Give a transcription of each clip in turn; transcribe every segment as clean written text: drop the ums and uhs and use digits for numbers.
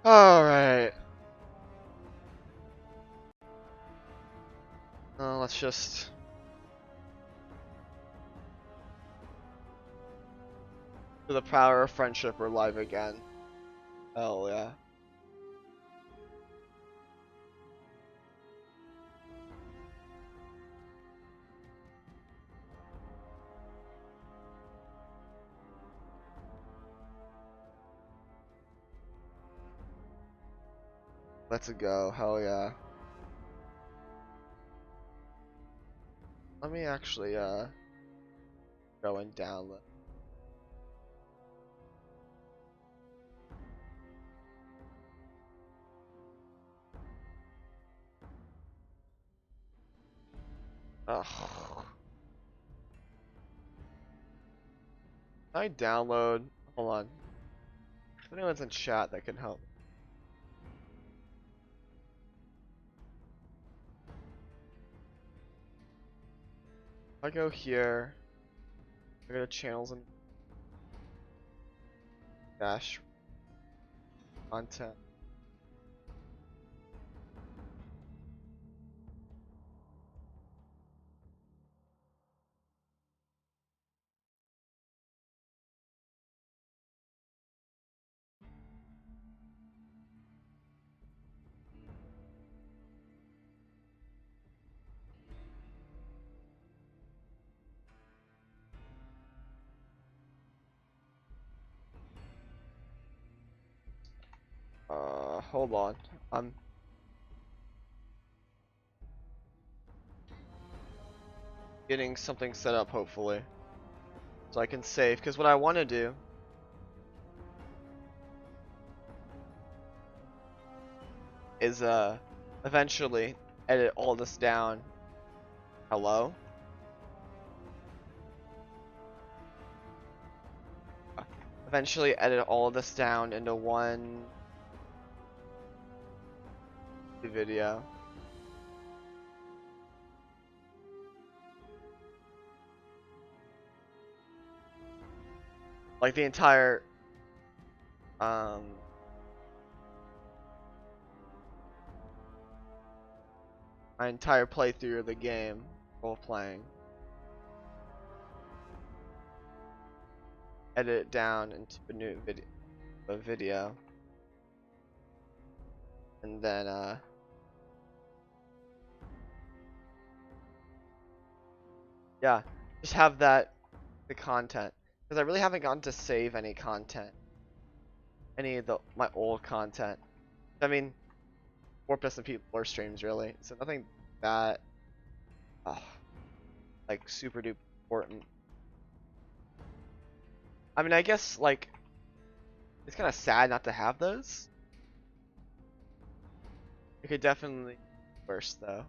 Alright. Let's just... For the power of friendship, we're live again. Hell yeah. Let's go. Hell yeah. Let me actually, go and download. Ugh. Can I download? Hold on. If anyone's in chat that can help. If I go here, I go to channels and dash content. Hold on. I'm getting something set up, hopefully, so I can save. Because what I want to do is eventually edit all this down. Hello? Eventually edit all of this down into one video. Like the entire my entire playthrough of the game, role playing. Edit it down into a new video. And then yeah, just have that the content, because I really haven't gotten to save any content, any of my old content. I mean, warp and people streams really, so nothing that like super duper important. I mean, I guess like it's kind of sad not to have those. It could definitely be worse though.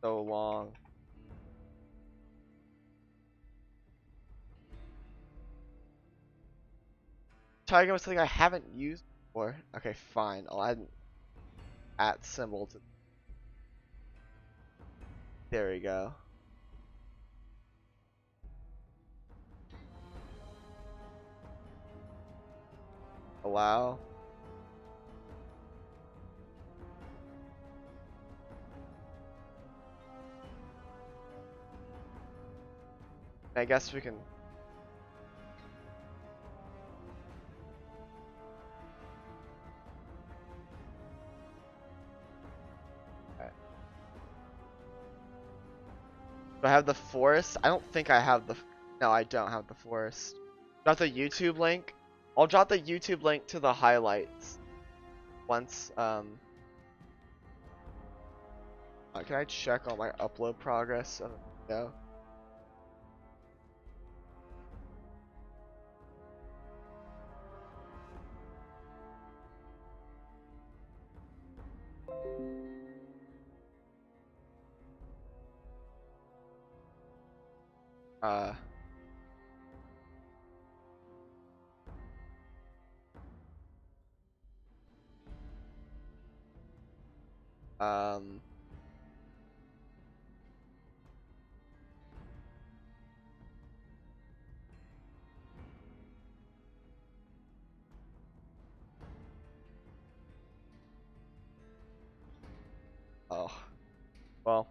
So long. Tiger was something I haven't used before. Okay, fine. I'll add an @ symbol to. There we go. Allow. I guess we can. Okay. Do I have the forest? I don't think I have the. No, I don't have the forest. Drop the YouTube link. I'll drop the YouTube link to the highlights once. Can I check on my upload progress of the video? Um. Oh. Well.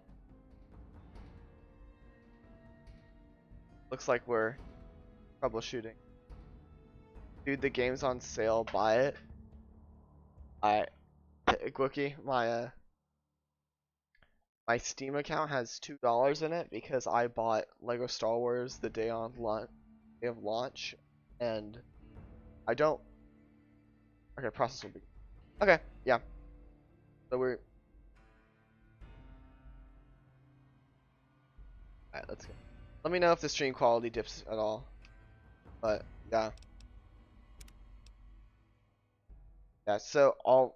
Looks like we're troubleshooting. Dude, the game's on sale. Buy it. Wookie, my Steam account has $2 in it because I bought Lego Star Wars the day of launch, and I don't. Okay, process will be. Okay, yeah. So we're. Alright, let's go. Let me know if the stream quality dips at all. But yeah, yeah. So alright.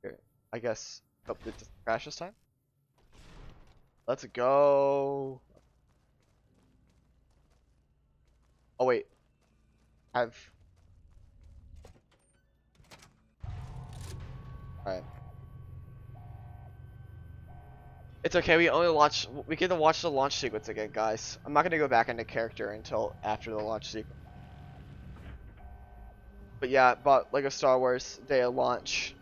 Here, I guess. Hope it doesn't crash this time. Let's go. Oh wait, I've. Alright. It's okay. We get to watch the launch sequence again, guys. I'm not gonna go back into character until after the launch sequence. But yeah, bought Lego Star Wars day of launch.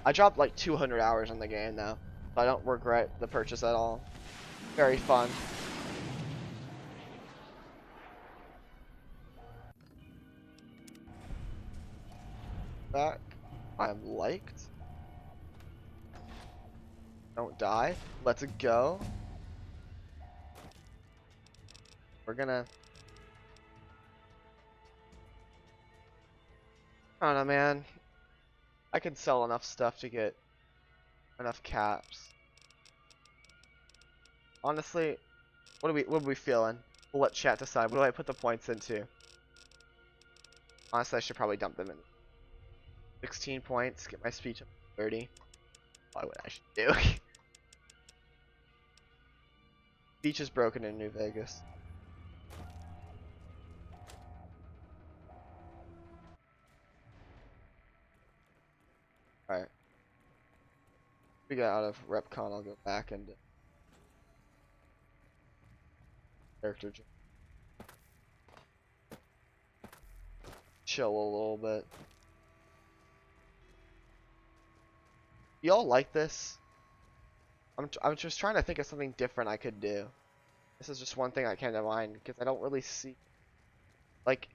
I dropped like 200 hours in the game now, so I don't regret the purchase at all. Very fun. Back. I'm liked. Don't die. Let's go. We're gonna. I don't know, man. I can sell enough stuff to get enough caps. Honestly, what are we feeling? We'll let chat decide. What do I put the points into? Honestly, I should probably dump them in. 16 points. Get my speech up to 30. Probably what I should do. Speech is broken in New Vegas. Alright. We get out of RepCon, I'll go back into character. Chill a little bit. Y'all like this? I'm just trying to think of something different I could do. This is just one thing that came to mind because I don't really see like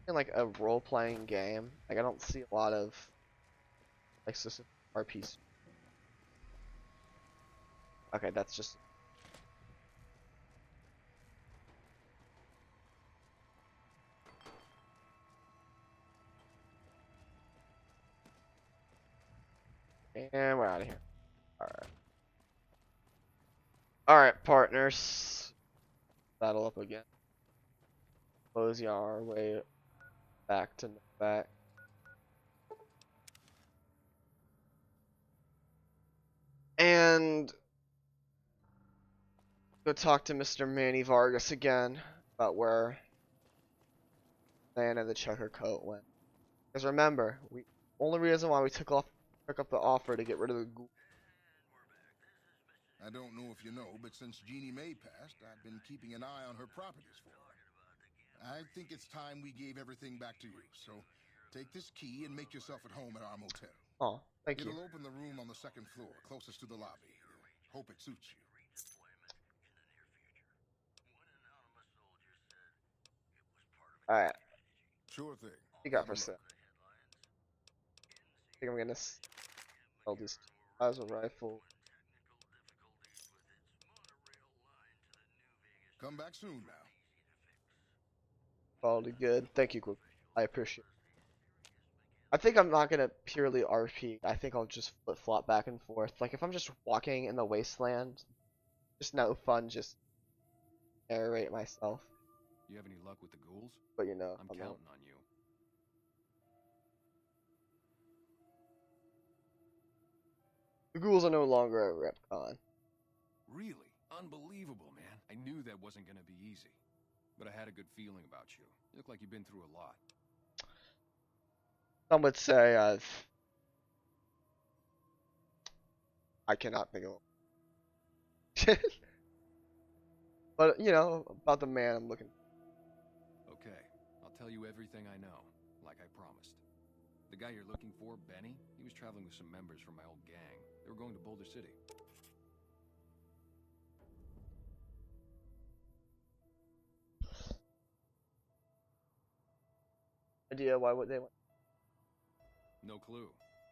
in like a role-playing game. Like I don't see a lot of like specific RPs. Okay, that's just. And we're out of here. Alright. Alright, partners. Battle up again. Closing our way back to back. And go talk to Mr. Manny Vargas again about where Diana the Checker Coat went. Because remember, only reason why we took up the offer to get rid of the ghoul. I don't know if you know, but since Jeannie May passed, I've been keeping an eye on her properties for her. I think it's time we gave everything back to you, so take this key and make yourself at home at our motel. Oh, thank you. It'll open the room on the second floor, closest to the lobby. Hope it suits you. Alright, Sure thing. you got Have a for look. sale. I think I'm gonna sell this plasma rifle. Come back soon now. Quality good. Thank you, Quick. I appreciate it. I think I'm not gonna purely RP. I think I'll just flip flop back and forth. Like if I'm just walking in the wasteland, just no fun. Just narrate myself. You have any luck with the ghouls? But you know, I'm I'm counting on you. the ghouls are no longer at RepCon. Really? Unbelievable, man. I knew that wasn't gonna be easy. But I had a good feeling about you. You look like you've been through a lot. Some would say I cannot think of it. But you know about the man I'm looking. Okay, I'll tell you everything I know, like I promised. The guy you're looking for, Benny, he was traveling with some members from my old gang. They were going to Boulder City. Idea why would they want? No clue.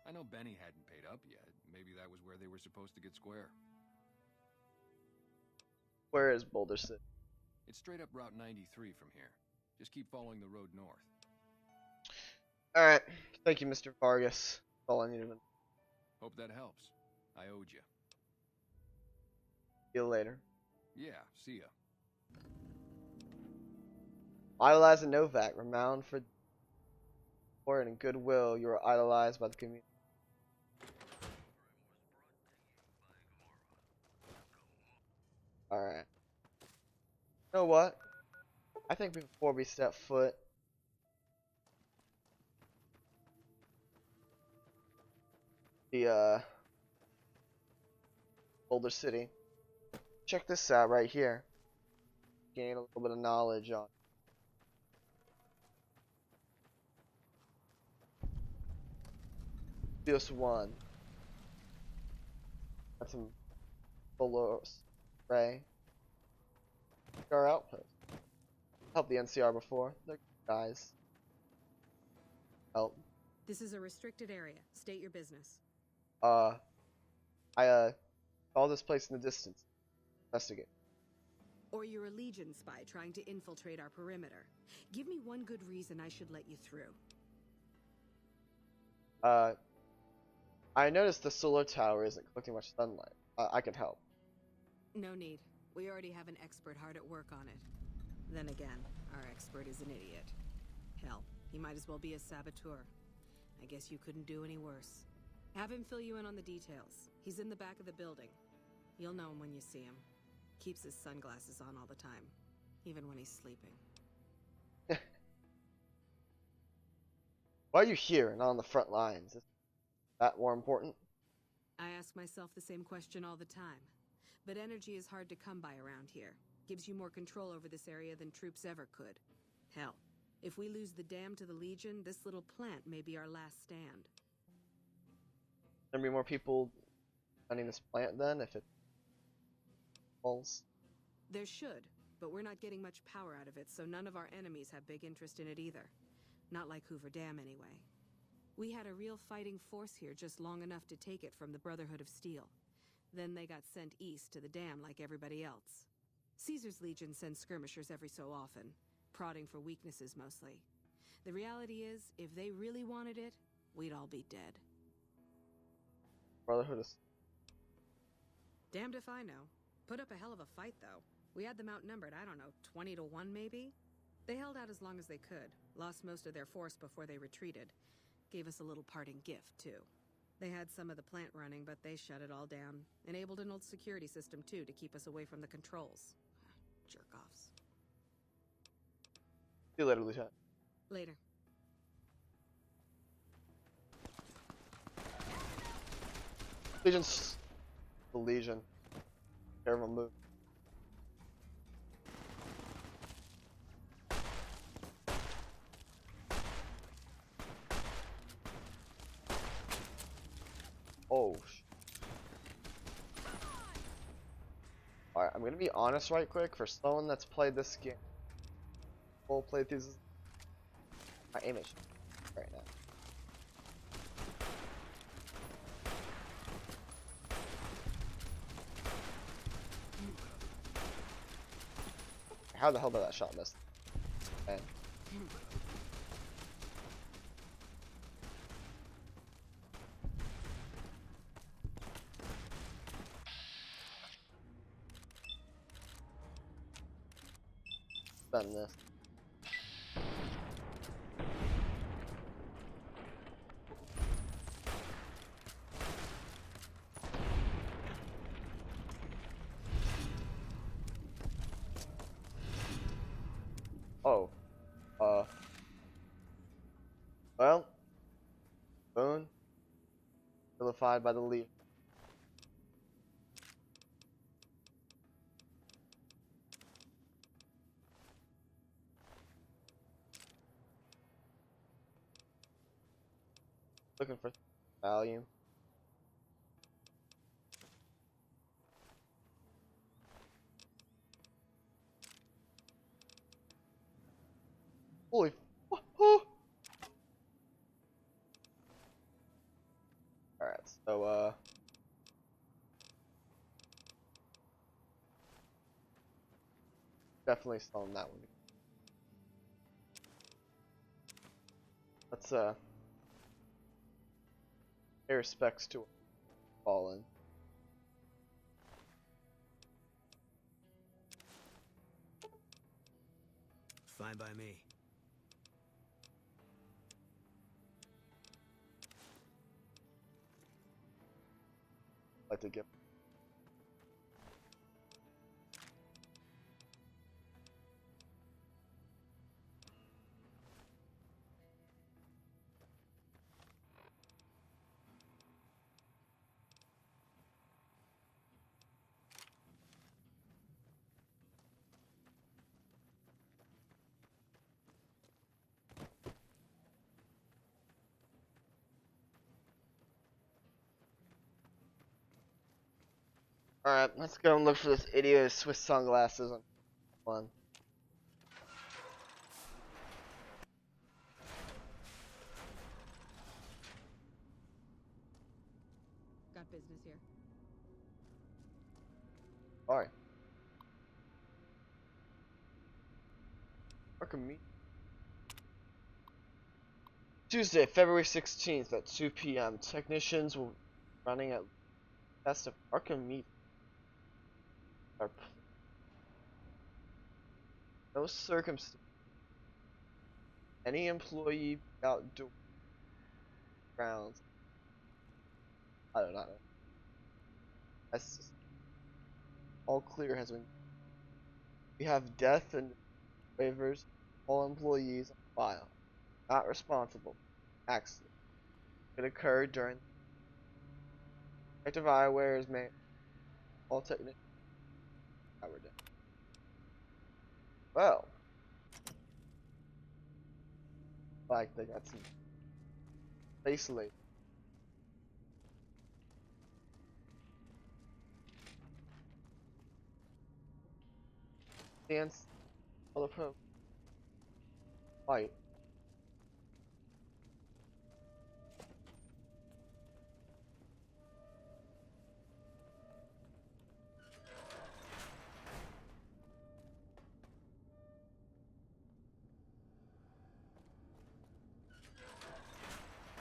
I know Benny hadn't paid up yet. Maybe that was where they were supposed to get square. Where is Boulder City? It's straight up Route 93 from here. Just keep following the road north. All right. Thank you, Mr. Vargas. That's all I needed. Hope that helps. I owed you. See you later. Yeah, see ya. Idolize a Novak, renowned for support and goodwill. You are idolized by the community. Alright. You know what? I think before we step foot the Boulder City, check this out right here. Gain a little bit of knowledge on this one. Got some solar spray. Our outpost. Helped the NCR before. They're good guys. Help. This is a restricted area. State your business. I saw this place in the distance. Investigate. Or you're a Legion spy trying to infiltrate our perimeter. Give me one good reason I should let you through. I noticed the solar tower isn't collecting much sunlight. I can help. No need. We already have an expert hard at work on it. Then again, our expert is an idiot. Hell, he might as well be a saboteur. I guess you couldn't do any worse. Have him fill you in on the details. He's in the back of the building. You'll know him when you see him. Keeps his sunglasses on all the time, even when he's sleeping. Why are you here and not on the front lines? Is that more important? I ask myself the same question all the time. But energy is hard to come by around here. Gives you more control over this area than troops ever could. Hell, if we lose the dam to the Legion, this little plant may be our last stand. There be more people running this plant then if it falls? There should, but we're not getting much power out of it, so none of our enemies have big interest in it either. Not like Hoover Dam, anyway. We had a real fighting force here just long enough to take it from the Brotherhood of Steel. Then they got sent east to the dam like everybody else. Caesar's Legion sends skirmishers every so often, prodding for weaknesses mostly. The reality is, if they really wanted it, we'd all be dead. Brotherhood is. Damned if I know. Put up a hell of a fight, though. We had them outnumbered, I don't know, 20 to 1 maybe? They held out as long as they could, lost most of their force before they retreated. Gave us a little parting gift, too. They had some of the plant running, but they shut it all down. Enabled an old security system, too, to keep us away from the controls. Jerk-offs. See you later, Lieutenant. Later. Legion's the Legion. Careful move. Oh. Alright, I'm gonna be honest right quick. For someone that's played this game, full playthroughs, my aim is right now. How the hell did that shot miss? Okay. Done this. Oh. Well, vilified by the leader. Looking for value. Holy. Alright, so, definitely selling that one. Let's, pay respects to Fallen. Fine by me. Like to give. Alright, let's go and look for this idiot with Swiss sunglasses on one. Got business here. Alright. Arkham meet. Tuesday, February 16th at 2 p.m. Technicians will be running at best of Arkham meet. No circumstance. Any employee outdoor grounds. I don't know. That's just, all clear has been. We have death and waivers. All employees on file. Not responsible. Accident. Could occur during. Active eyewear is made. All technicians. Covered it. Well. Like they got some face later. Dance. All the fight.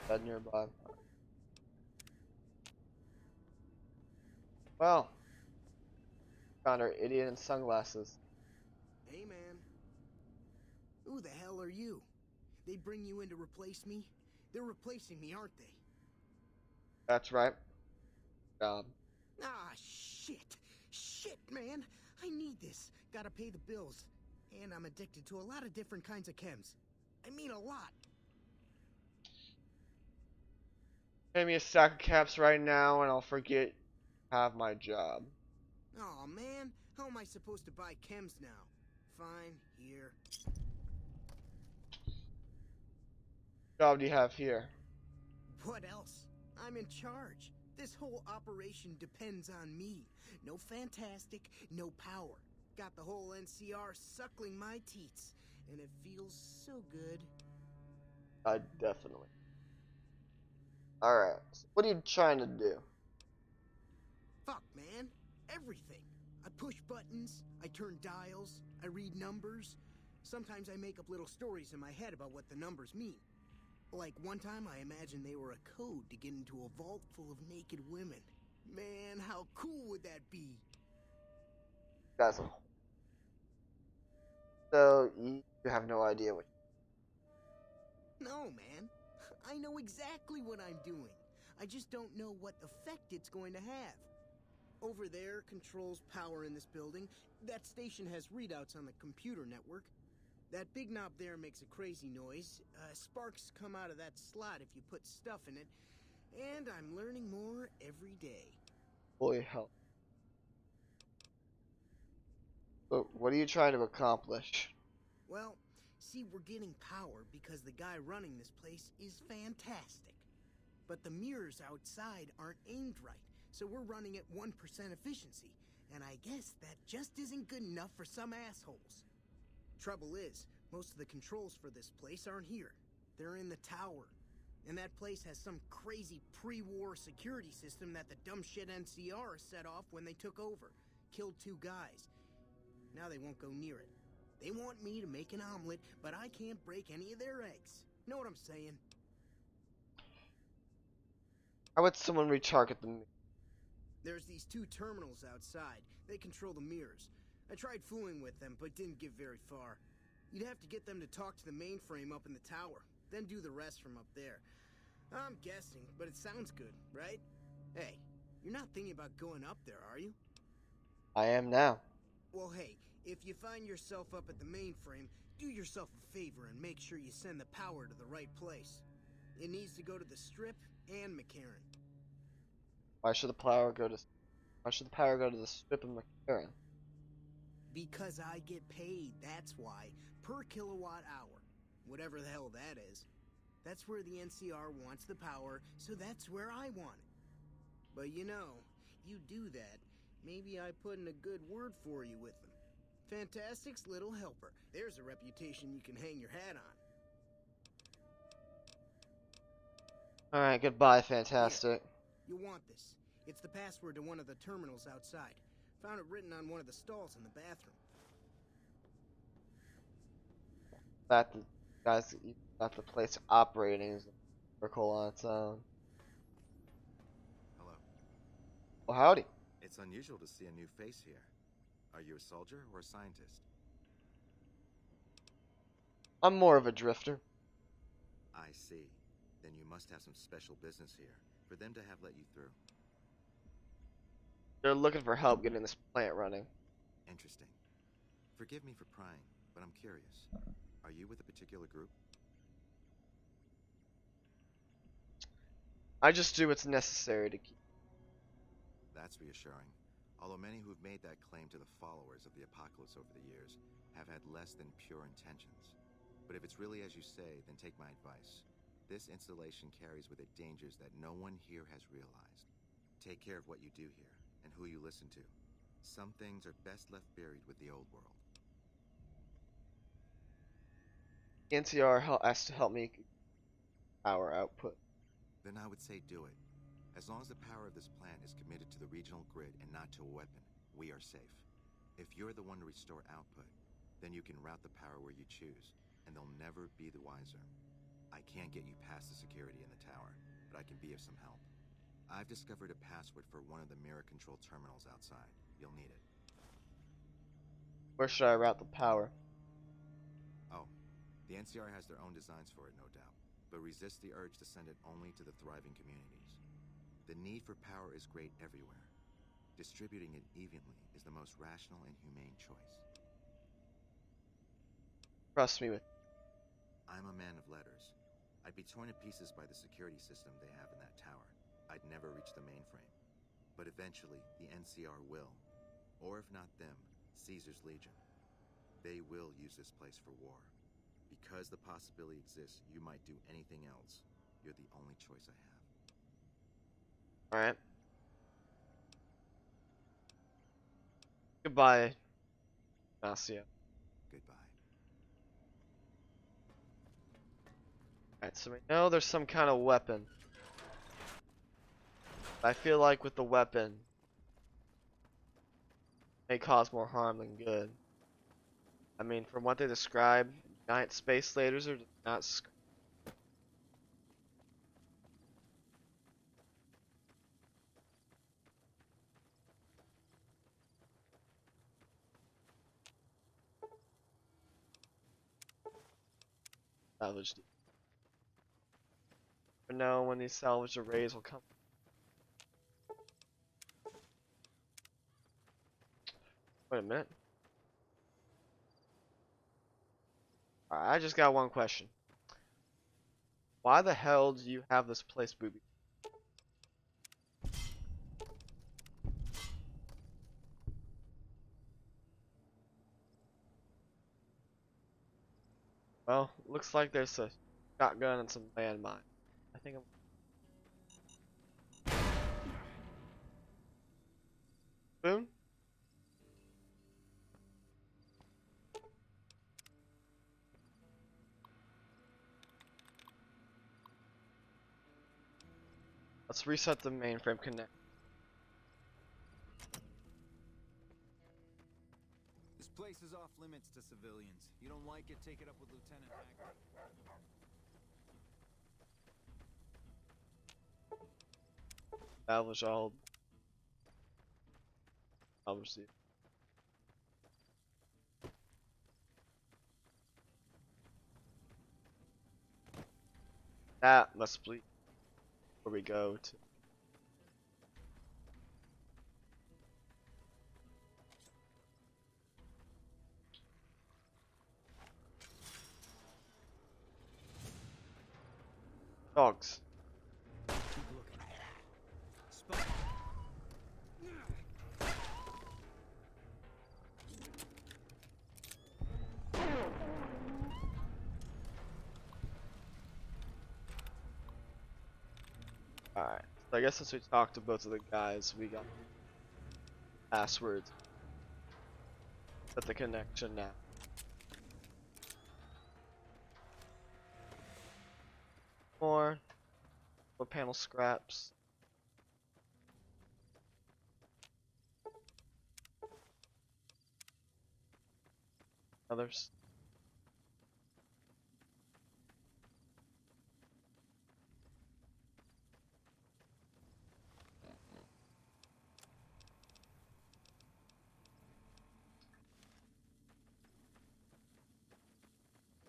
Bed nearby. Well, found our idiot in sunglasses. Hey, man. Who the hell are you? They bring you in to replace me? They're replacing me, aren't they? That's right. Job. Ah, shit. Shit, man. I need this. Gotta pay the bills. And I'm addicted to a lot of different kinds of chems. I mean a lot. Pay me a stack of caps right now and I'll forget have my job. Aw, man. How am I supposed to buy chems now? Fine, here. Job do you have here? What else? I'm in charge. This whole operation depends on me. No fantastic, no power. Got the whole NCR suckling my teats. And it feels so good. Definitely. Alright. So what are you trying to do? Fuck, man. Everything. I push buttons, I turn dials, I read numbers. Sometimes I make up little stories in my head about what the numbers mean. Like one time I imagined they were a code to get into a vault full of naked women. Man, how cool would that be? Guys, so you have no idea what. No, man. I know exactly what I'm doing. I just don't know what effect it's going to have. Over there controls power in this building. That station has readouts on the computer network. That big knob there makes a crazy noise. Sparks come out of that slot if you put stuff in it. And I'm learning more every day. Boy, hell. But what are you trying to accomplish? Well, see, we're getting power because the guy running this place is fantastic. But the mirrors outside aren't aimed right, so we're running at 1% efficiency. And I guess that just isn't good enough for some assholes. Trouble is, most of the controls for this place aren't here. They're in the tower. And that place has some crazy pre-war security system that the dumb shit NCR set off when they took over. Killed 2 guys. Now they won't go near it. They want me to make an omelet, but I can't break any of their eggs. Know what I'm saying? How would someone retarget them? There's these 2 terminals outside. They control the mirrors. I tried fooling with them, but didn't get very far. You'd have to get them to talk to the mainframe up in the tower, then do the rest from up there. I'm guessing, but it sounds good, right? Hey, you're not thinking about going up there, are you? I am now. Well, hey, if you find yourself up at the mainframe, do yourself a favor and make sure you send the power to the right place. It needs to go to the Strip and McCarran. Why should the power go to? Why should the power go to the strip of McCarran? Because I get paid, that's why. Per kilowatt hour. Whatever the hell that is. That's where the NCR wants the power, so that's where I want it. But you know, you do that, maybe I put in a good word for you with them. Fantastic's little helper. There's a reputation you can hang your hat on. Alright, goodbye, Fantastic. You'll want this. It's the password to one of the terminals outside. Found it written on one of the stalls in the bathroom. That the guys got the place operating is a miracle on its own. Hello. Well, howdy. It's unusual to see a new face here. Are you a soldier or a scientist? I'm more of a drifter. I see. Then you must have some special business here for them to have let you through. They're looking for help getting this plant running. Interesting. Forgive me for prying, but I'm curious. Are you with a particular group? I just do what's necessary to keep. That's reassuring. Although many who've made that claim to the followers of the apocalypse over the years have had less than pure intentions. But if it's really as you say, then take my advice. This installation carries with it dangers that no one here has realized. Take care of what you do here, and who you listen to. Some things are best left buried with the old world. NCR has to help me power output. Then I would say do it. As long as the power of this plant is committed to the regional grid and not to a weapon, we are safe. If you're the one to restore output, then you can route the power where you choose, and they'll never be the wiser. I can't get you past the security in the tower, but I can be of some help. I've discovered a password for one of the mirror control terminals outside. You'll need it. Where should I route the power? Oh, the NCR has their own designs for it, no doubt, but resist the urge to send it only to the thriving communities. The need for power is great everywhere. Distributing it evenly is the most rational and humane choice. Trust me with. I'm a man of letters. I'd be torn to pieces by the security system they have in that tower. I'd never reach the mainframe. But eventually, the NCR will. Or if not them, Caesar's Legion. They will use this place for war. Because the possibility exists you might do anything else, you're the only choice I have. Alright. Goodbye, Nasia. Goodbye. Alright, so we know there's some kind of weapon. I feel like with the weapon, it may cause more harm than good. I mean, from what they describe, giant space lasers are not. Salvaged. Never know when these salvage arrays will come. Wait a minute. Alright, I just got one question. Why the hell do you have this place booby? Well, looks like there's a shotgun and some landmine. I think I'm. Boom. Let's reset the mainframe connect. This place is off limits to civilians. You don't like it, take it up with Lieutenant Hackett. Salvage all. Salvage the. That must be where we go to. Dogs. Keep looking. Spot. Alright. So I guess since we talked to both of the guys, we got passwords. Set the connection now. More panel scraps. Others.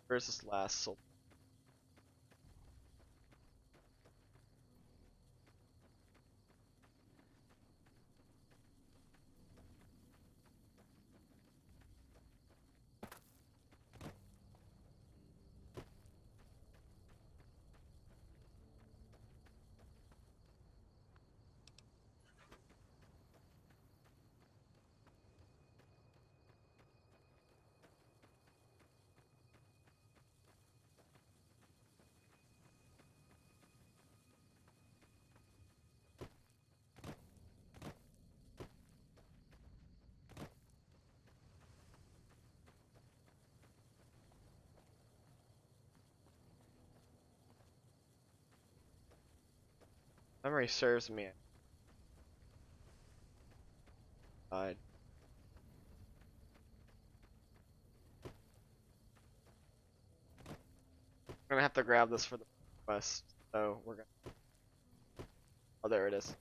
Where's this last soul? Memory serves me. I'm gonna have to grab this for the quest, so we're gonna. Oh, there it is.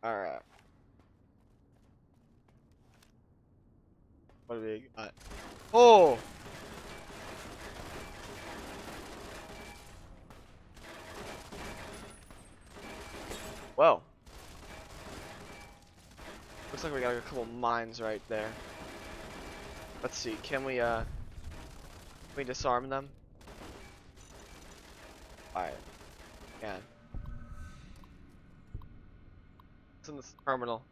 Alright. What do we got? Oh! Whoa. Looks like we got a couple mines right there. Let's see, can we disarm them? Alright. Can. It's in this terminal.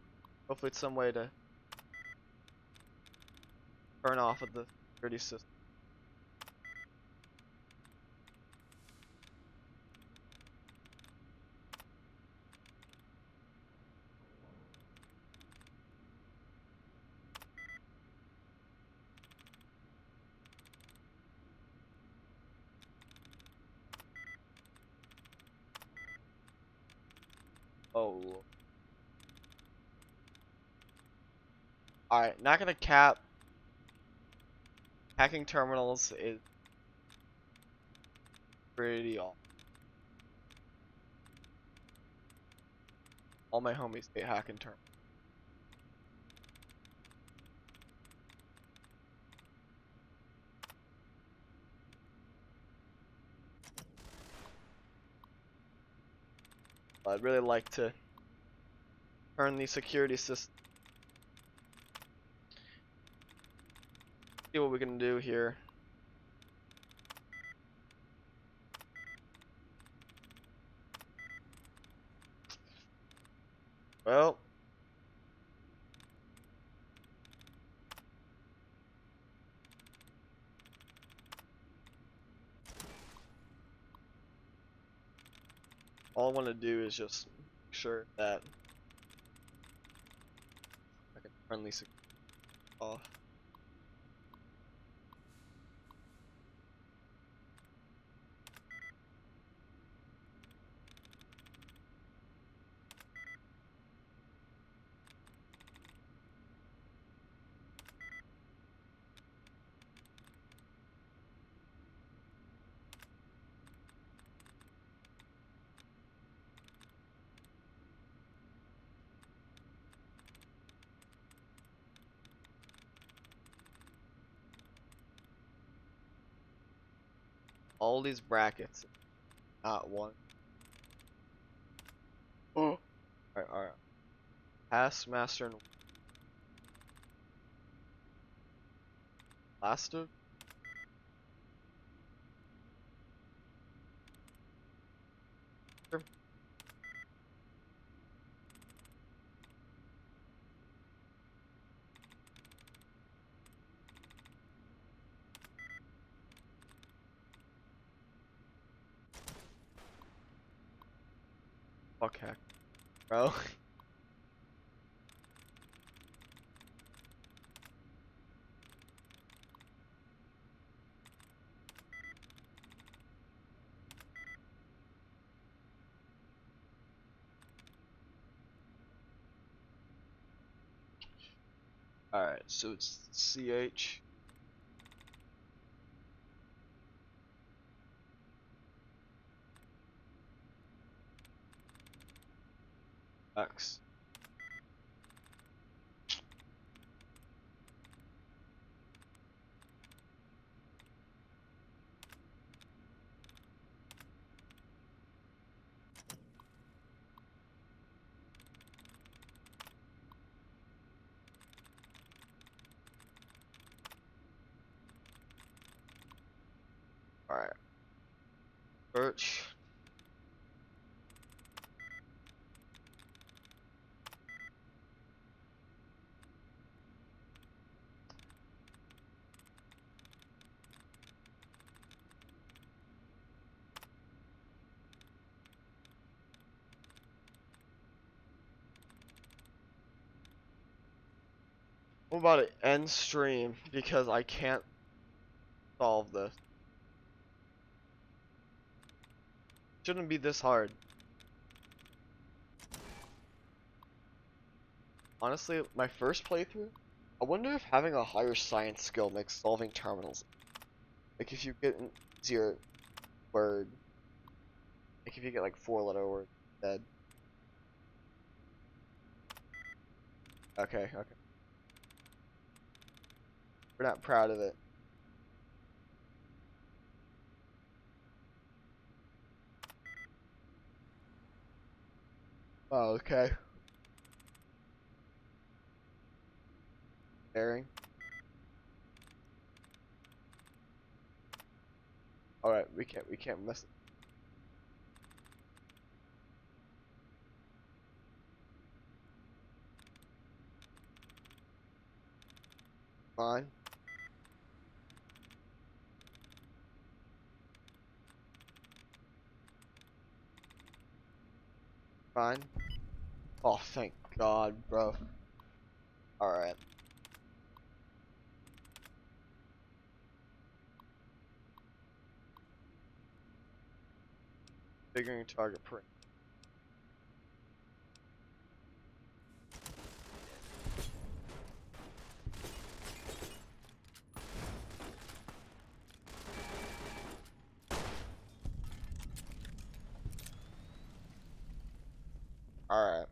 Hopefully it's some way to turn off of the security system. Oh. Alright, not gonna cap. Hacking terminals is pretty awful. All my homies hate hacking terminals. I'd really like to turn the security system. See what we can do here. Well. All I want to do is just make sure that I can friendly off. All these brackets, not one. Oh. Alright. Pass, master, and blaster. Sure. Okay, bro. Alright, so it's CH. X. Alright. Search. What about an end stream? Because I can't solve this. Shouldn't be this hard. Honestly, my first playthrough, I wonder if having a higher science skill makes solving terminals. Like if you get an easier word, like if you get like 4-letter word instead. Okay. We're not proud of it. Oh, okay. Bearing. Alright, we can't miss it. Fine. Fine. Oh, thank God, bro. Alright. Figuring target print. Alright.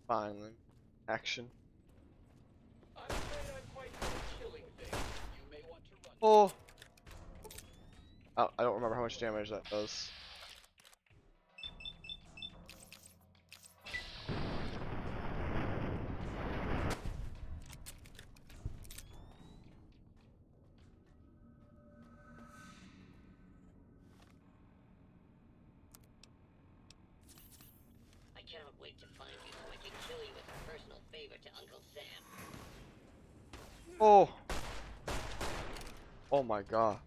Fine then. Action. Oh! I don't remember how much damage that does. cannot wait to find you so I can kill you as a personal favor to Uncle Sam. Oh. Oh my god.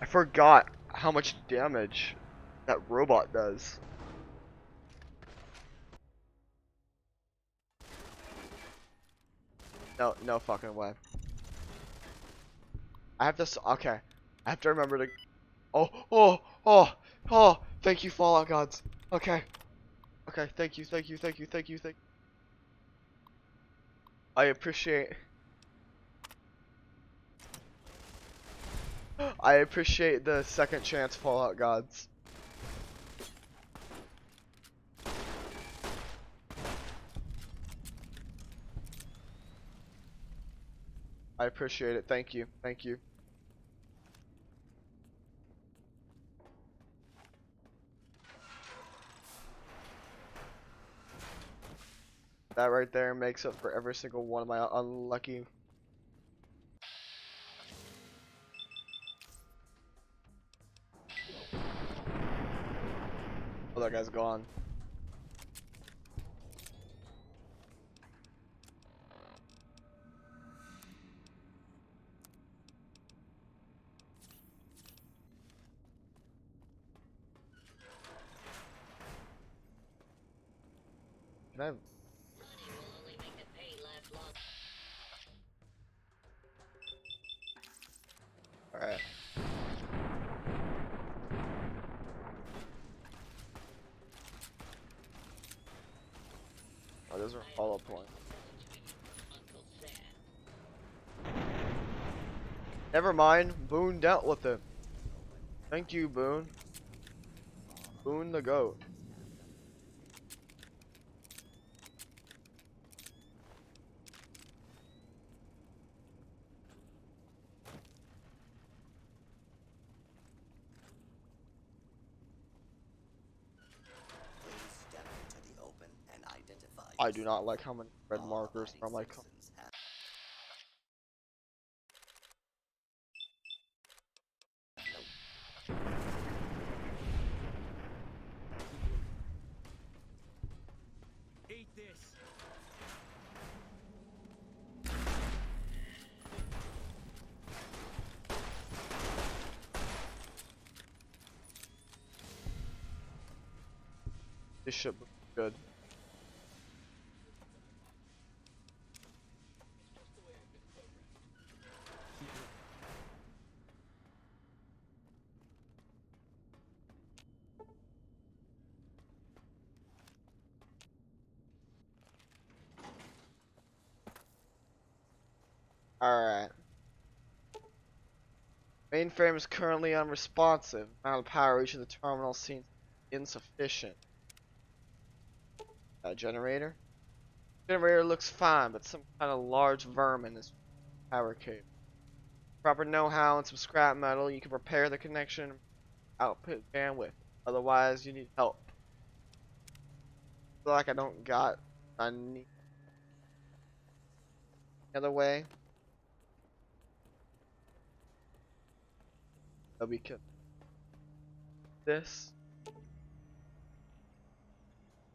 I forgot how much damage that robot does. No, no fucking way. I have to, okay. I have to remember to, oh, thank you, Fallout gods. Okay. Okay, thank you. I appreciate the second chance, Fallout gods. I appreciate it. Thank you. That right there makes up for every single one of my unlucky. Oh, that guy's gone. Can I? Money will only make the pain last long. Alright. Oh, those are hollow points. Uncle Sam. Never mind. Boone dealt with it. Thank you, Boone. Boone the goat. Please step into the open and identify I do not like how many red markers are on my com- Eat this. This shit looks good. Alright. Mainframe is currently unresponsive. Amount of power reaching the terminal seems insufficient. Generator? Generator looks fine, but some kind of large vermin is power cable. Proper know-how and some scrap metal, you can repair the connection output bandwidth. Otherwise, you need help. Feel like I don't got any other way. That we can this.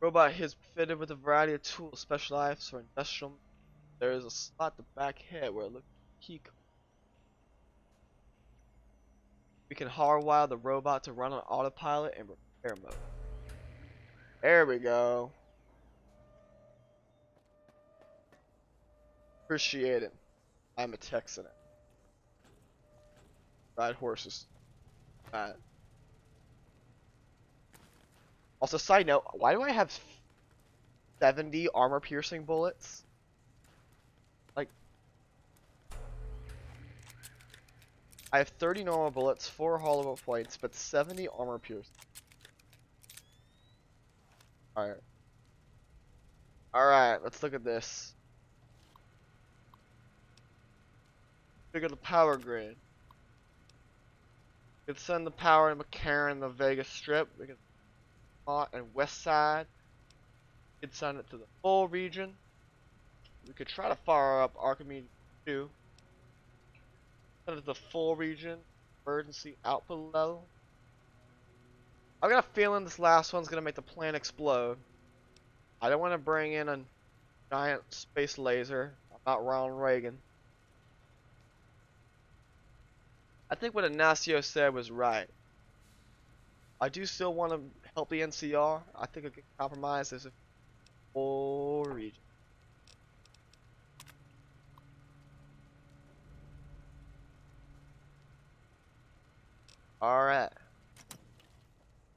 Robot is fitted with a variety of tools specialized for industrial. There is a slot at the back head where it looks like a key card. We can hardwire the robot to run on autopilot and repair mode. There we go. Appreciate it. I'm a Texan. Ride horses. Also, side note, why do I have 70 armor piercing bullets? Like, I have 30 normal bullets, 4 hollow points, but 70 armor piercing. Alright. Alright, let's look at this. Look at the power grid. We can send the power to McCarran, the Vegas Strip. We can and West Side. We can send it to the full region. We could try to fire up Archimedes 2. Send it to the full region. Emergency output level. I've got a feeling this last one's gonna make the plant explode. I don't want to bring in a giant space laser. I'm not Ronald Reagan. I think what Ignacio said was right. I do still want to help the NCR. I think a good compromise is a full region. Alright.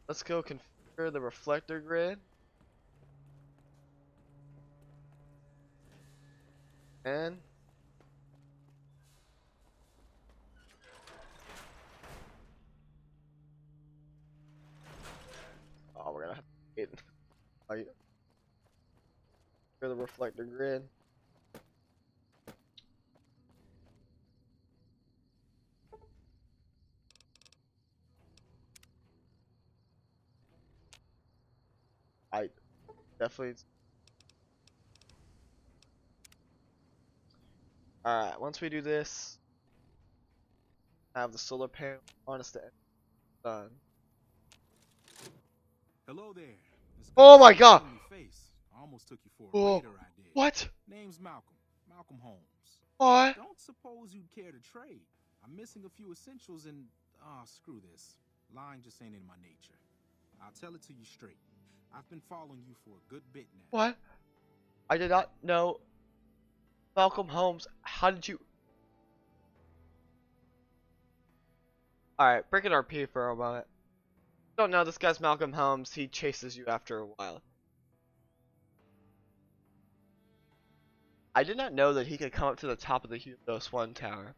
Let's go configure the reflector grid. And oh, we're gonna have to get configure the reflector grid. I definitely. Alright, once we do this, have the solar panel harness the sun. Hello there. This Oh guy's my got a god! friendly face. I almost took you for a Oh, raider, I did. what? Name's Malcolm. Malcolm Holmes. What? Don't suppose you'd care to trade. I'm missing a few essentials and screw this. Lying just ain't in my nature. I'll tell it to you straight. I've been following you for a good bit now. What? I did not know. Malcolm Holmes, how did you? Alright, break an RP for a moment. Don't know, this guy's Malcolm Holmes. He chases you after a while. I did not know that he could come up to the top of the Helios 1 tower.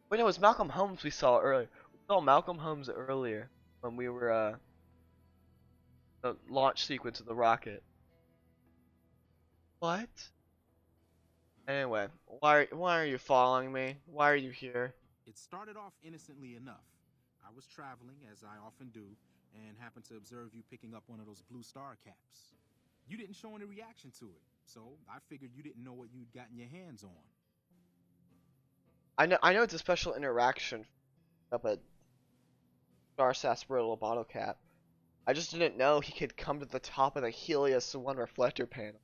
Wait, no, it was Malcolm Holmes we saw earlier. We saw Malcolm Holmes earlier when we were, the launch sequence of the rocket. What? Anyway, why are you following me? Why are you here? It started off innocently enough. I was traveling, as I often do, and happened to observe you picking up one of those blue star caps. You didn't show any reaction to it, so I figured you didn't know what you'd gotten your hands on. I know it's a special interaction up at Star Sarsaparilla bottle cap. I just didn't know he could come to the top of the Helios 1 reflector panel.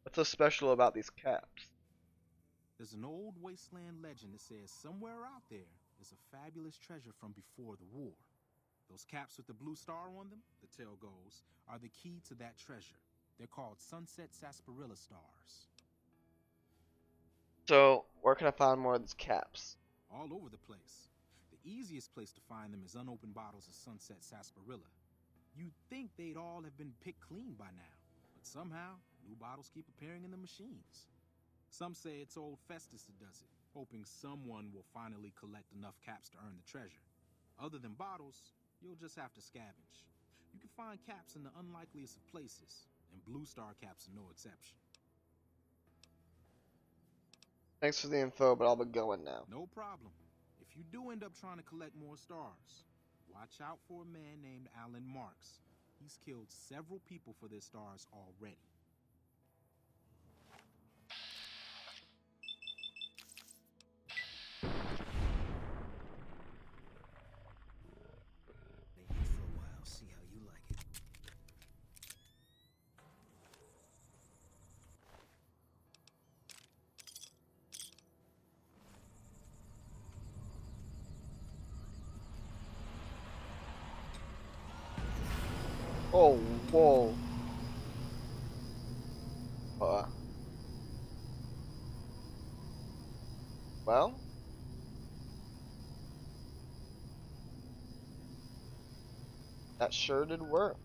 What's so special about these caps? There's an old wasteland legend that says somewhere out there is a fabulous treasure from before the war. Those caps with the blue star on them, the tale goes, are the key to that treasure. They're called sunset sarsaparilla stars. So, where can I find more of these caps? All over the place. The easiest place to find them is unopened bottles of sunset sarsaparilla. You'd think they'd all have been picked clean by now, but somehow, new bottles keep appearing in the machines. Some say it's old Festus that does it, hoping someone will finally collect enough caps to earn the treasure. Other than bottles, you'll just have to scavenge. You can find caps in the unlikeliest of places, and blue star caps are no exception. Thanks for the info, but I'll be going now. No problem. If you do end up trying to collect more stars, watch out for a man named Alan Marks. He's killed several people for their stars already. For a while, see how you like it. Oh, whoa. Well? That sure did work.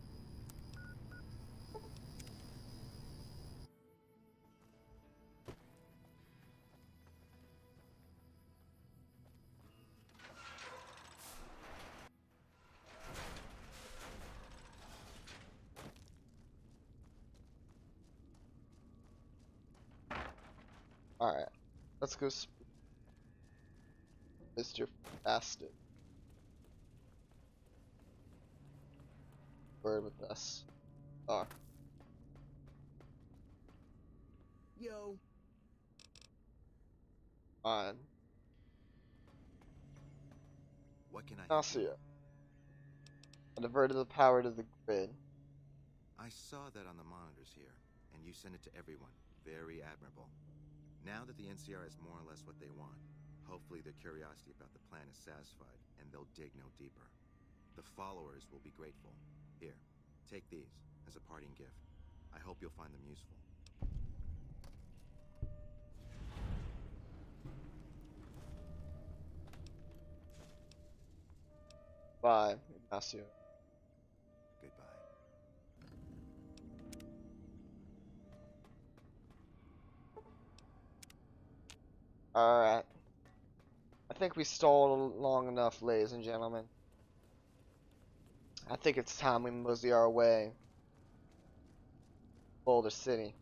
Alright. Let's go Mr. Fasted. Word with us. Oh. Yo, On. What can I help you? Ignacio. I diverted the power to the grid. I saw that on the monitors here, and you sent it to everyone. Very admirable. Now that the NCR has more or less what they want, hopefully their curiosity about the plan is satisfied, and they'll dig no deeper. The followers will be grateful. Here, take these as a parting gift. I hope you'll find them useful. Bye, Ignacio. Goodbye. Alright. I think we stalled long enough, ladies and gentlemen. I think it's time we mosey our way. Boulder City.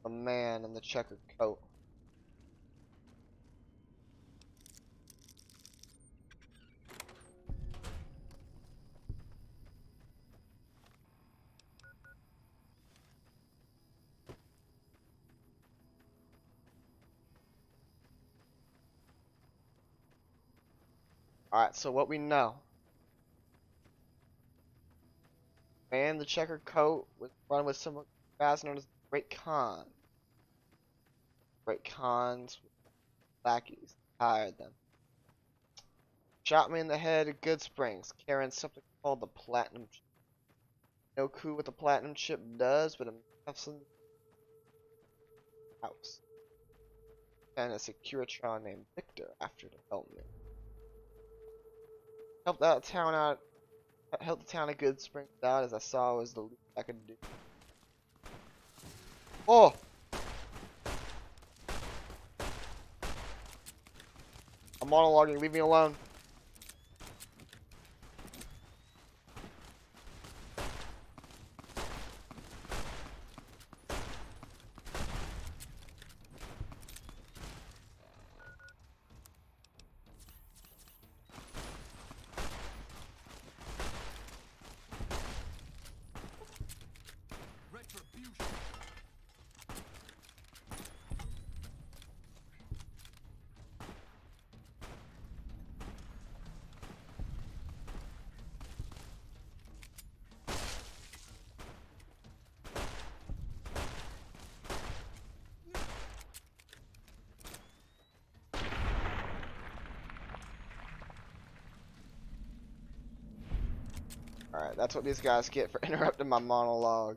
The man in the checkered coat. Alright, so what we know. Man in the checkered coat was run with some guys known as Great Khan. Great Khans, lackeys, hired them. Shot me in the head at Good Springs, carrying something called the Platinum Chip. No clue what the Platinum Chip does, but it has some house. And a Securitron named Victor after to help me. Helped the town of Good Springs out as I saw it was the least I could do. Oh! I'm monologuing, leave me alone. Alright, that's what these guys get for interrupting my monologue.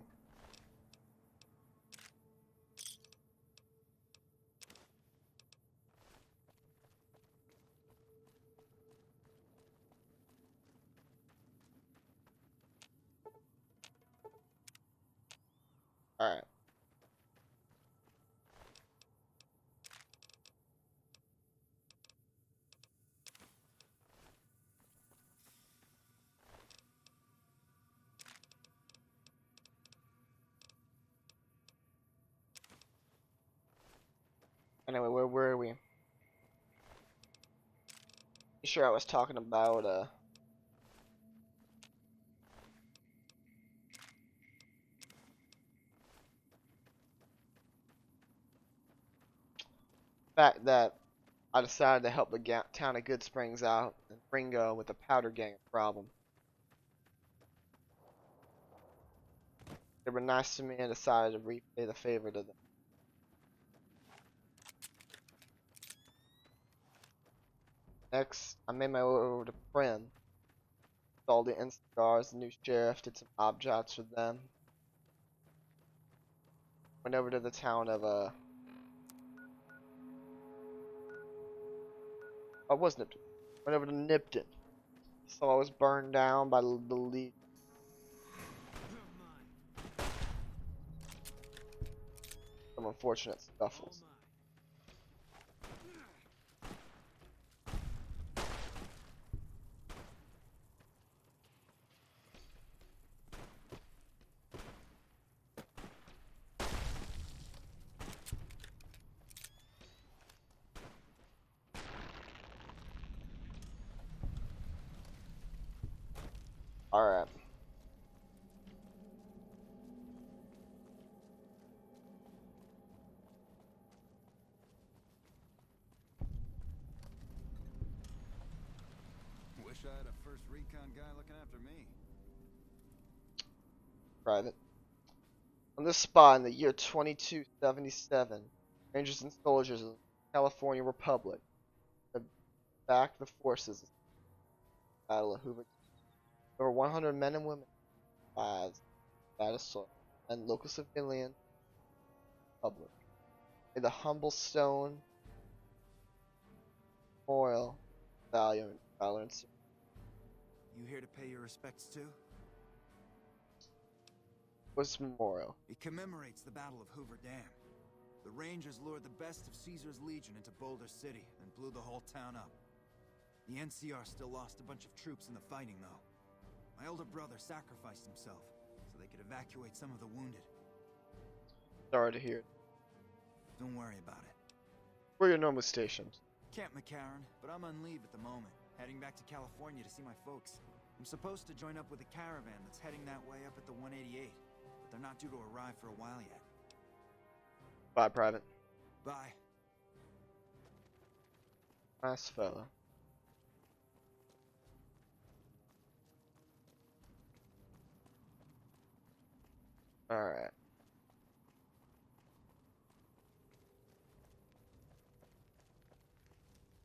Alright. Anyway, where were we? Sure, I was talking about fact that I decided to help the town of Good Springs out and Ringo with the powder gang problem. They were nice to me and decided to repay the favor to them. Next, I made my way over to Prim. Saw the Instacars, the new sheriff, did some mob jobs with them. Went over to the town of I wasn't it? Went over to Nipton. So I was burned down by the lead. Some unfortunate scuffles. Alright. Wish I had a first recon guy looking after me. Private. On this spot in the year 2277, Rangers and soldiers of the California Republic had backed the forces of the Battle of Hoover. Over 100 men and women, lives, assault, and local civilian public. Made the humble stone memorial, valor, and service. You here to pay your respects too? What's memorial? It commemorates the Battle of Hoover Dam. The Rangers lured the best of Caesar's Legion into Boulder City and blew the whole town up. The NCR still lost a bunch of troops in the fighting, though. My older brother sacrificed himself so they could evacuate some of the wounded. Sorry to hear. Don't worry about it. Where are your normal stations? Camp McCarran, but I'm on leave at the moment, heading back to California to see my folks. I'm supposed to join up with a caravan that's heading that way up at the 188, but they're not due to arrive for a while yet. Bye, Private. Bye. Nice fella. Alright.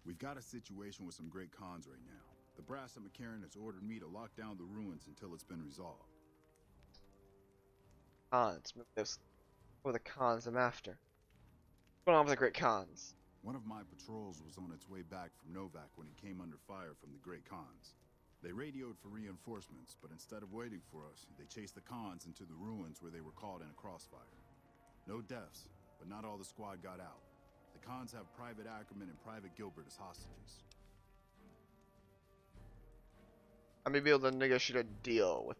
We've got a situation with some great cons right now. The brass at McCarran has ordered me to lock down the ruins until it's been resolved. Cons. Those were the cons I'm after. What's going on with the great cons? One of my patrols was on its way back from Novak when he came under fire from the great cons. They radioed for reinforcements, but instead of waiting for us, they chased the cons into the ruins where they were caught in a crossfire. No deaths, but not all the squad got out. The cons have Private Ackerman and Private Gilbert as hostages. I may be able to negotiate a deal with.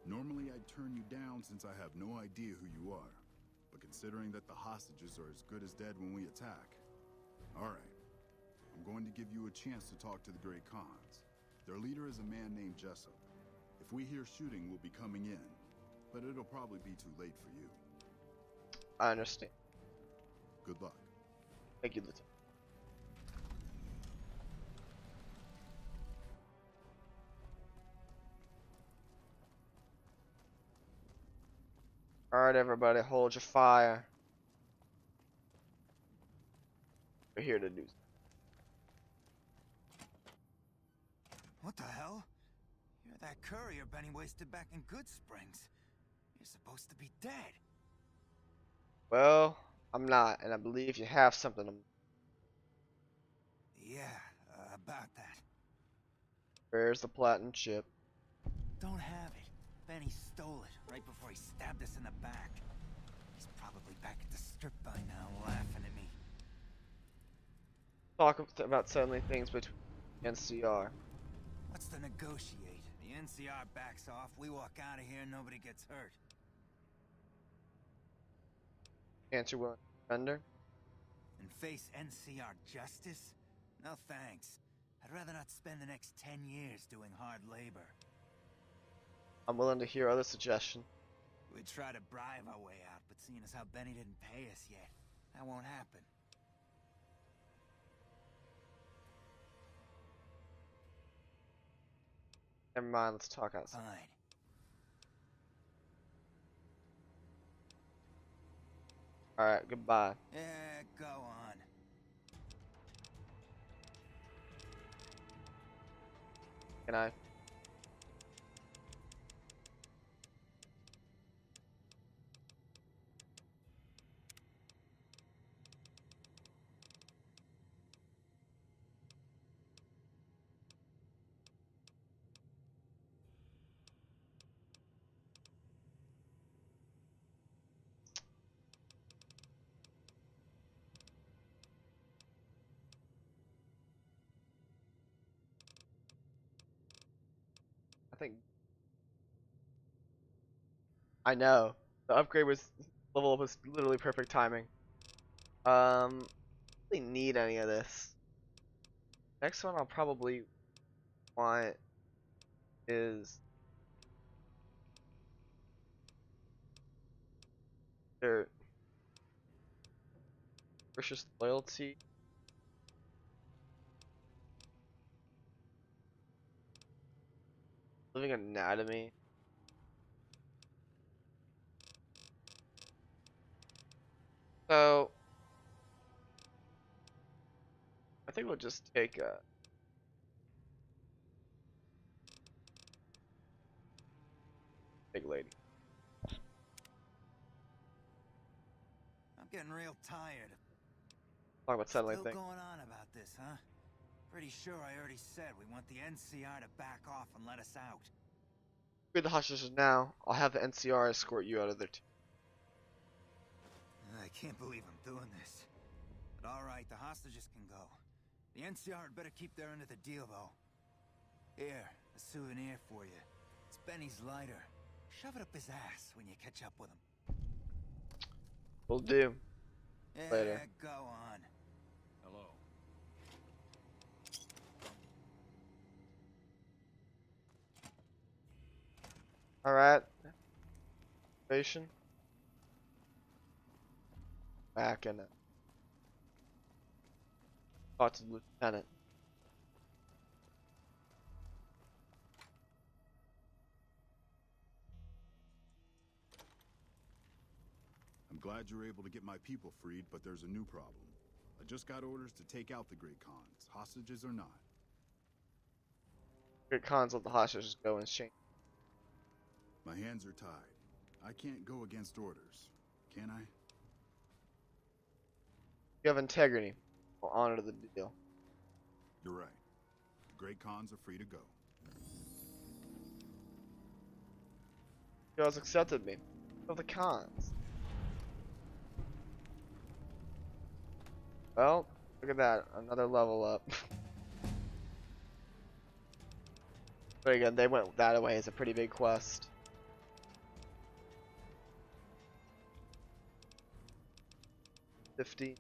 Normally I'd turn you down since I have no idea who you are. But considering that the hostages are as good as dead when we attack. Alright. I'm going to give you a chance to talk to the great cons. Their leader is a man named Jessup. If we hear shooting, we'll be coming in. But it'll probably be too late for you. I understand. Good luck. Thank you, Lieutenant. Alright, everybody, hold your fire. We're here to do. What the hell? You're that courier Benny wasted back in Good Springs. You're supposed to be dead. Well, I'm not, and I believe you have something to. Yeah, about that. Where's the platinum chip? Don't have it. Benny stole it right before he stabbed us in the back. He's probably back at the strip by now, laughing at me. Talk about settling things between NCR. What's to negotiate? The NCR backs off, we walk out of here, nobody gets hurt. Can't you willing to surrender? And face NCR justice? No thanks. I'd rather not spend the next 10 years doing hard labor. I'm willing to hear other suggestions. We'd try to bribe our way out, but seeing as how Benny didn't pay us yet, that won't happen. Never mind, let's talk outside. Fine. Alright, goodbye. Yeah, go on. Can I? I think I know. The upgrade was level up was literally perfect timing. Really need any of this. Next one I'll probably want is their precious loyalty. Living anatomy. So I think we'll just take a big lady. I'm getting real tired. Talk about settling Still things. going on about this, huh? Pretty sure I already said we want the NCR to back off and let us out. Free the hostages now. I'll have the NCR escort you out of there too. I can't believe I'm doing this. But alright, the hostages can go. The NCR had better keep their end of the deal, though. Here, a souvenir for you. It's Benny's lighter. Shove it up his ass when you catch up with him. Will do. Yeah, Later. go on. Hello. Alright. Station. Back in it. Talk to the lieutenant. I'm glad you were able to get my people freed, but there's a new problem. I just got orders to take out the Great Khans, hostages or not. Great cons let the hostages go and exchange. My hands are tied. I can't go against orders, can I? You have integrity. We'll honor the deal. You're right. The Great Khans are free to go. You guys accepted me. Of the cons. Well, look at that. Another level up. But again, they went that away as a pretty big quest. $50.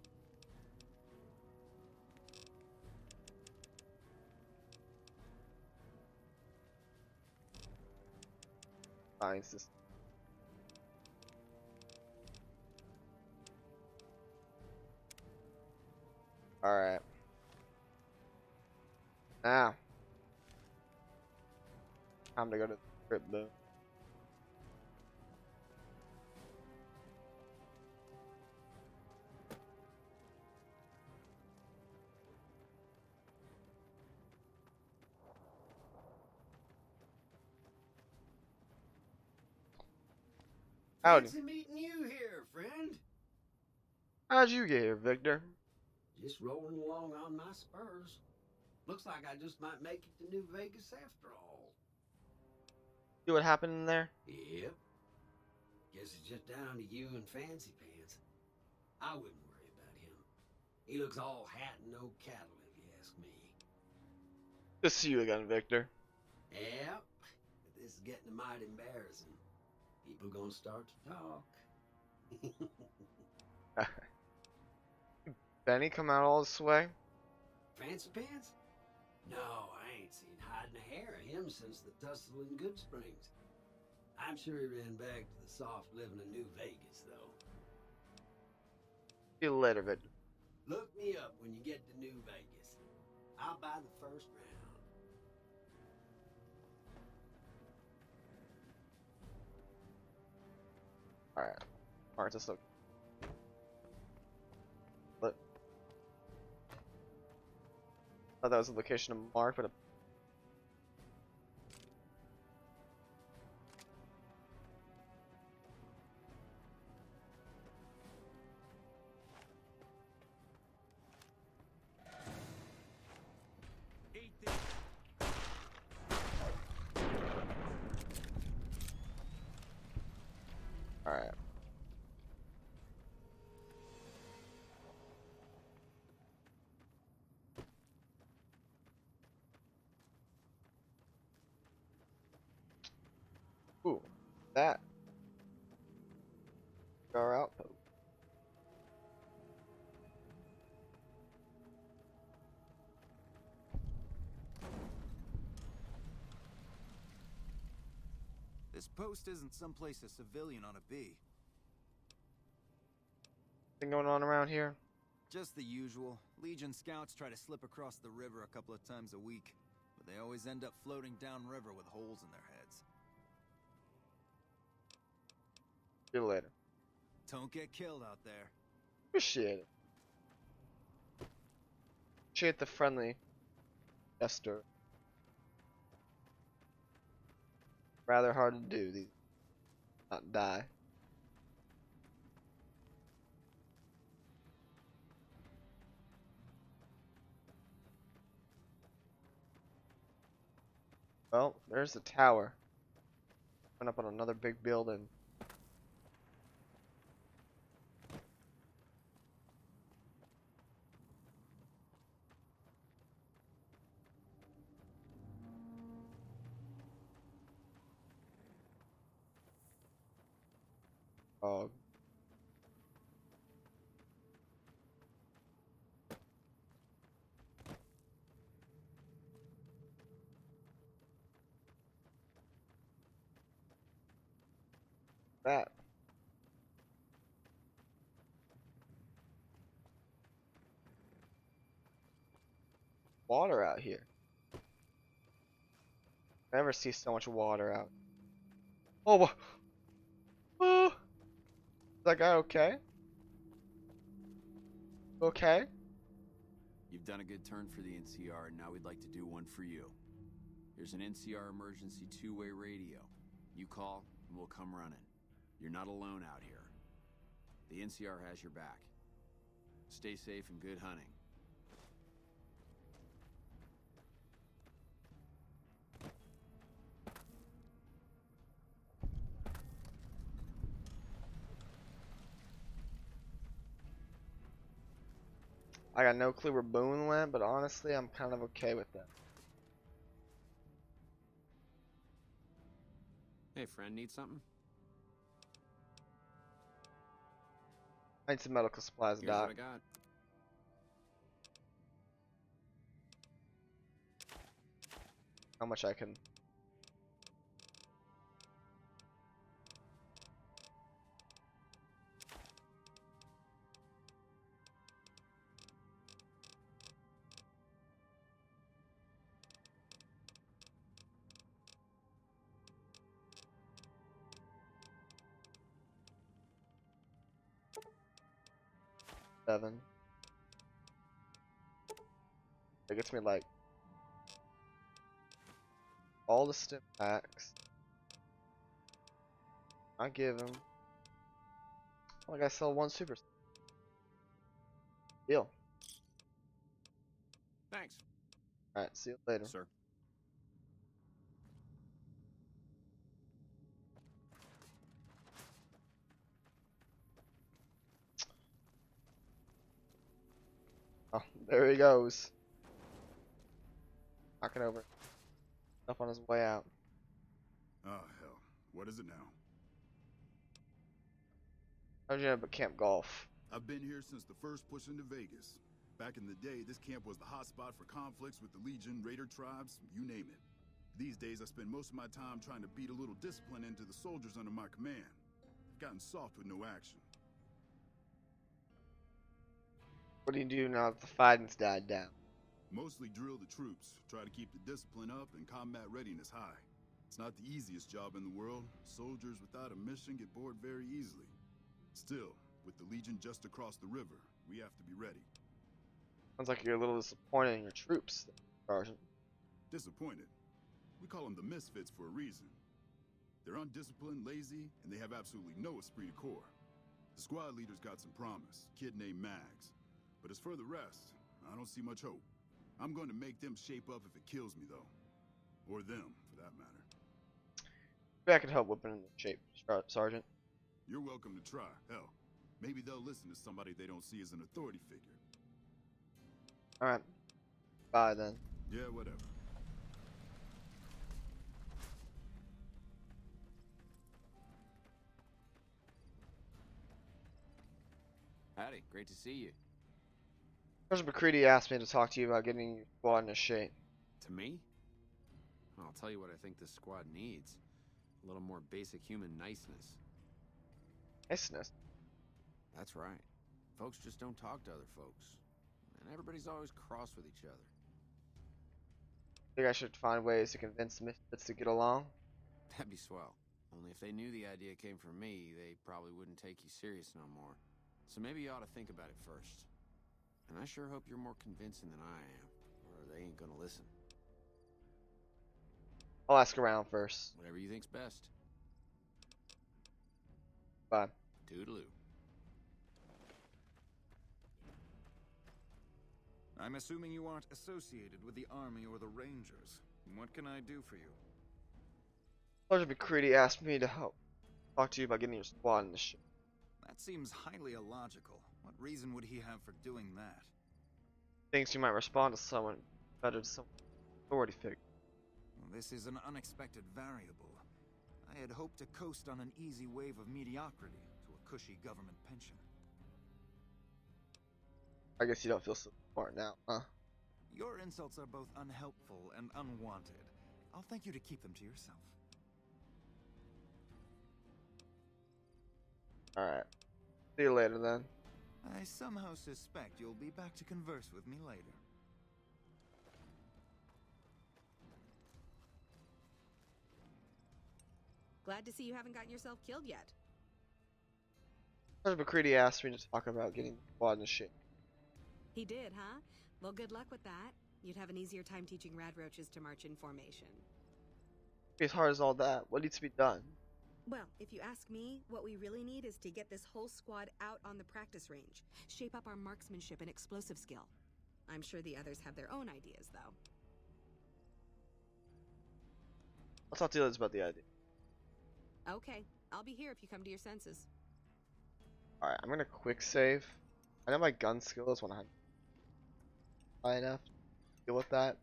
Fine system. Alright. Now. Time to go to the crypt boom. Howdy. Fancy meeting you here, friend. How'd you get here, Victor? Just rolling along on my spurs. Looks like I just might make it to New Vegas after all. See what happened in there? Yep. Guess it's just down to you and Fancy Pants. I wouldn't worry about him. He looks all hat and no cattle, if you ask me. Good to see you again, Victor. Yep. But this is getting mighty embarrassing. People gonna start to talk. Benny come out all this way? Fancy Pants? No, I ain't seen hide and hair of him since the tussle in Good Springs. I'm sure he ran back to the soft living of New Vegas, though. See you later, Victor. Look me up when you get to New Vegas. I'll buy the first round. Alright. Alright, just look. But thought that was the location of Mark, but alright. Ooh, that. Our outpost. This post isn't someplace a civilian ought to be. Thing going on around here? Just the usual. Legion scouts try to slip across the river a couple of times a week, but they always end up floating downriver with holes in their heads. See you later. Don't get killed out there. Appreciate it. Appreciate the friendly gesture. Rather hard to do these, not die. Well, there's the tower. Went up on another big building. Oh. That. Water out here. Never see so much water out. Oh, oh. Is that guy okay? Okay. You've done a good turn for the NCR, and now we'd like to do one for you. Here's an NCR emergency two-way radio. You call, and we'll come running. You're not alone out here. The NCR has your back. Stay safe and good hunting. I got no clue where Boone went, but honestly, I'm kind of okay with that. Hey, friend, need something? I need some medical supplies, Here's Doc. what I got. How much I can. Seven. It gets me like all the stim packs. I give him. Oh, I gotta sell one super. Deal. Thanks. Alright, see you later. Sir. Oh, there he goes. Knocking over. Up on his way out. Oh, hell. What is it now? How'd you end up at Camp Golf? I've been here since the first push into Vegas. Back in the day, this camp was the hotspot for conflicts with the Legion, Raider tribes, you name it. These days, I spend most of my time trying to beat a little discipline into the soldiers under my command. I've gotten soft with no action. What do you do now that the fighting's died down? Mostly drill the troops, try to keep the discipline up and combat readiness high. It's not the easiest job in the world. Soldiers without a mission get bored very easily. Still, with the Legion just across the river, we have to be ready. Sounds like you're a little disappointed in your troops, Sergeant. Disappointed? We call them the misfits for a reason. They're undisciplined, lazy, and they have absolutely no esprit de corps. The squad leader's got some promise, kid named Mags. But as for the rest, I don't see much hope. I'm going to make them shape up if it kills me, though. Or them, for that matter. Maybe I could help whipping into shape, Sergeant. You're welcome to try. Hell, maybe they'll listen to somebody they don't see as an authority figure. Alright. Bye then. Yeah, whatever. Howdy, great to see you. Sergeant McCready asked me to talk to you about getting your squad into shape. To me? I'll tell you what I think this squad needs. A little more basic human niceness. Niceness? That's right. Folks just don't talk to other folks. And everybody's always cross with each other. Think I should find ways to convince misfits to get along? That'd be swell. Only if they knew the idea came from me, they probably wouldn't take you serious no more. So maybe you ought to think about it first. And I sure hope you're more convincing than I am, or they ain't gonna listen. I'll ask around first. Whatever you think's best. Bye. Toodaloo. I'm assuming you aren't associated with the Army or the Rangers. What can I do for you? Sergeant McCready asked me to help talk to you about getting your squad in the ship. That seems highly illogical. What reason would he have for doing that? Thinks you might respond to someone better to some authority figure. This is an unexpected variable. I had hoped to coast on an easy wave of mediocrity to a cushy government pension. I guess you don't feel so smart now, huh? Your insults are both unhelpful and unwanted. I'll thank you to keep them to yourself. Alright. See you later then. I somehow suspect you'll be back to converse with me later. Glad to see you haven't gotten yourself killed yet. Sergeant McCready asked me to talk about getting the squad in the ship. He did, huh? Well, good luck with that. You'd have an easier time teaching rad roaches to march in formation. As hard as all that, what needs to be done? Well, if you ask me, what we really need is to get this whole squad out on the practice range. Shape up our marksmanship and explosive skill. I'm sure the others have their own ideas, though. I'll talk to the others about the idea. Okay, I'll be here if you come to your senses. Alright, I'm gonna quick save. I know my gun skill is 100. High enough to deal with that.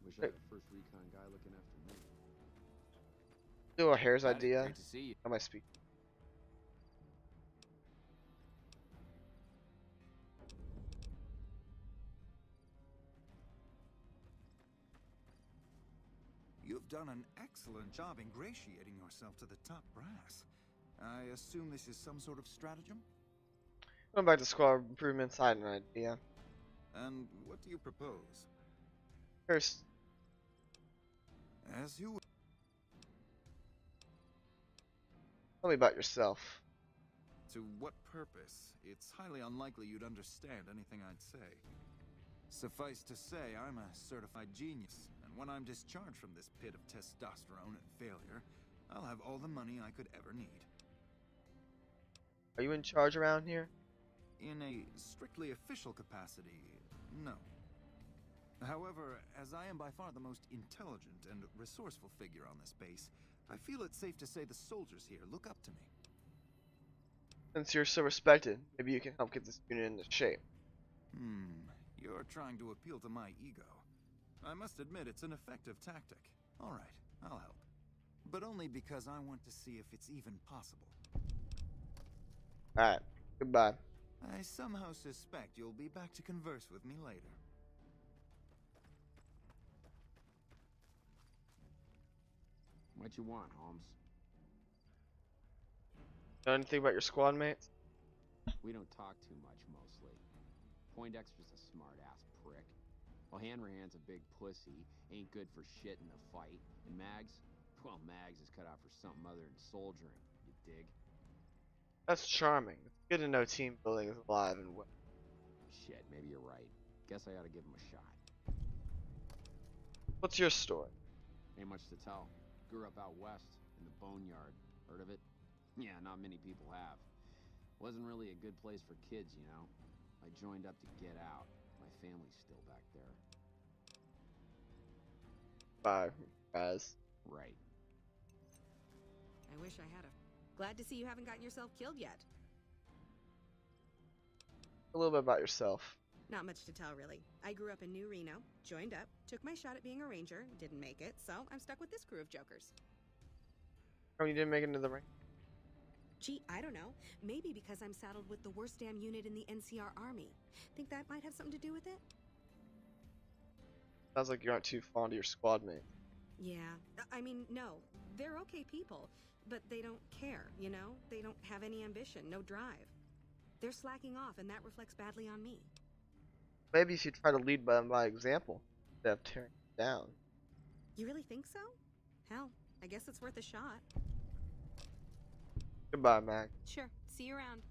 Wish I had a first recon guy looking after me. Do a hair's Howdy, idea. great to see you. How am I speaking? You've done an excellent job ingratiating yourself to the top brass. I assume this is some sort of stratagem? Going back to squad improvements, I had an idea. And what do you propose? First, As you... tell me about yourself. To what purpose? It's highly unlikely you'd understand anything I'd say. Suffice to say, I'm a certified genius, and when I'm discharged from this pit of testosterone and failure, I'll have all the money I could ever need. Are you in charge around here? In a strictly official capacity, no. However, as I am by far the most intelligent and resourceful figure on this base, I feel it's safe to say the soldiers here look up to me. Since you're so respected, maybe you can help get this unit into shape. You're trying to appeal to my ego. I must admit it's an effective tactic. Alright, I'll help. But only because I want to see if it's even possible. Alright, goodbye. I somehow suspect you'll be back to converse with me later. What you want, Holmes? Know anything about your squad mates? We don't talk too much, mostly. Poindexter's a smart-ass prick. While Hanrahan's a big pussy, ain't good for shit in the fight. And Mags? Well, Mags is cut out for something other than soldiering, you dig? That's charming. It's good to know team building is alive and well. Shit, maybe you're right. Guess I ought to give him a shot. What's your story? Ain't much to tell. Grew up out west, in the boneyard. Heard of it? Yeah, not many people have. Wasn't really a good place for kids, you know? I joined up to get out. My family's still back there. Bye, guys. Right. I wish I had a... Glad to see you haven't gotten yourself killed yet. A little bit about yourself. Not much to tell, really. I grew up in New Reno, joined up, took my shot at being a ranger, didn't make it, so I'm stuck with this crew of jokers. Oh, you didn't make it into the ring? Gee, I don't know. Maybe because I'm saddled with the worst damn unit in the NCR Army. Think that might have something to do with it? Sounds like you aren't too fond of your squad mate. Yeah. I mean, no. They're okay people, but they don't care, you know? They don't have any ambition, no drive. They're slacking off, and that reflects badly on me. Maybe you should try to lead them by example instead of tearing them down. You really think so? Hell, I guess it's worth a shot. Goodbye, Mac. Sure. See you around.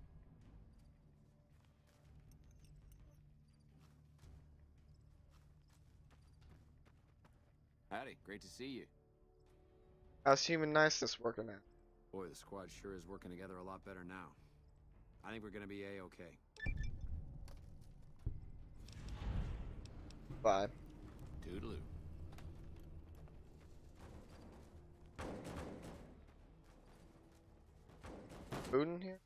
Howdy, great to see you. How's human niceness working out? Boy, the squad sure is working together a lot better now. I think we're gonna be A-okay. Bye. Toodaloo. Food in here?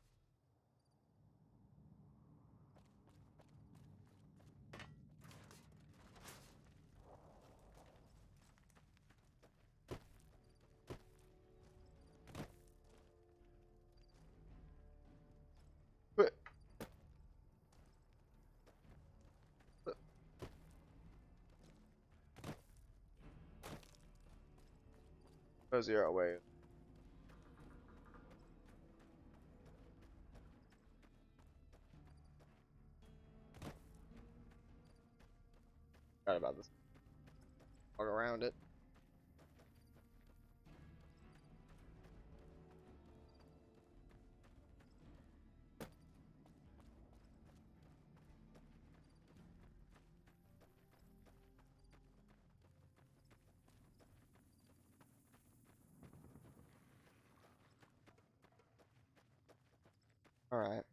But oh, 0 wait. Forgot about this. Walk around it. Alright.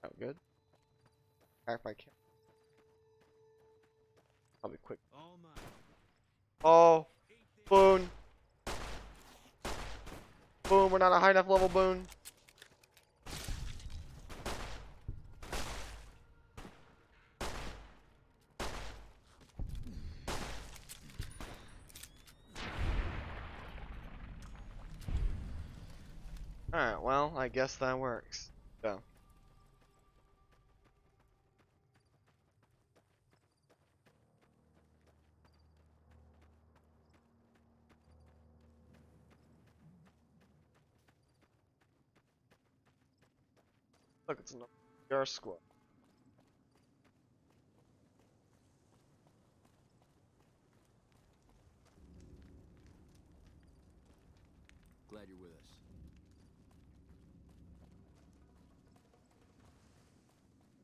Oh, good. Crack my camera. I'll be quick. Oh, Boone. Boone, we're not a high enough level, Boone. Alright, well, I guess that works. So. Look, it's another your squad. Glad you're with us.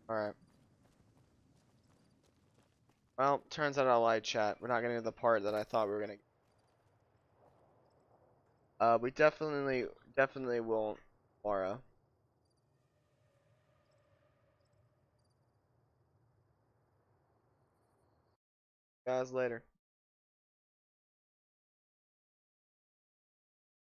Alright. Well, turns out I lied, chat. We're not getting to the part that I thought we were gonna. We definitely will tomorrow. Guys, later.